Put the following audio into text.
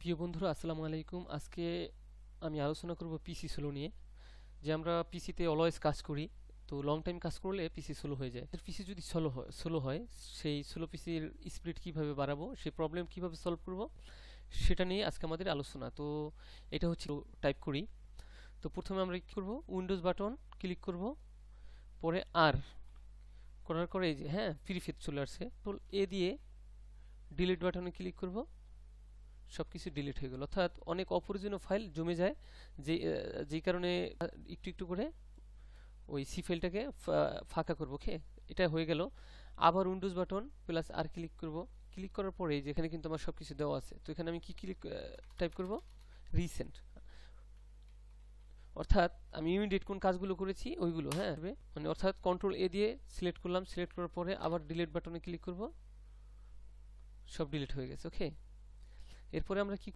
প্রিয় বন্ধুরা আসসালামু আলাইকুম। আজকে আমি আলোচনা করব পিসি স্লো নিয়ে। যে আমরা পিসিতে অলওয়েজ কাজ করি, তো লং টাইম কাজ করলে পিসি স্লো হয়ে যায়। পিসি যদি স্লো হয় সেই স্লো পিসির স্পিড কিভাবে বাড়াবো, সেই প্রবলেম কিভাবে সলভ করব, সেটা নিয়ে আজকে আমাদের আলোচনা। তো এটা হচ্ছে টাইপ করি। তো প্রথমে আমরা কি করব, উইন্ডোজ বাটন ক্লিক করব, পরে আর করার পরে এই যে প্রিফেট চলে আসছে, তো এ দিয়ে ডিলিট বাটনে ক্লিক করব, সব কিছু ডিলিট হয়ে গেল। অর্থাৎ অনেক অপ্রয়োজনীয় ফাইল জমে যায়, যেই কারণে একটু একটু করে ওই সি ফাইলটাকে ফাঁকা করবো। ওকে, এটা হয়ে গেল। আবার উইন্ডোজ বাটন প্লাস আর ক্লিক করব। ক্লিক করার পরে যেখানে কিন্তু আমার সব কিছু দেওয়া আছে, তো এখানে আমি কি ক্লিক টাইপ করব, রিসেন্ট। অর্থাৎ আমি ইমিডিয়েট কোন কাজগুলো করেছি ওইগুলো, মানে অর্থাৎ কন্ট্রোল এ দিয়ে সিলেক্ট করলাম, সিলেক্ট করার পরে আবার ডিলিট বাটনে ক্লিক করব, সব ডিলিট হয়ে গেছে। ওকে, এরপরে আমরা কি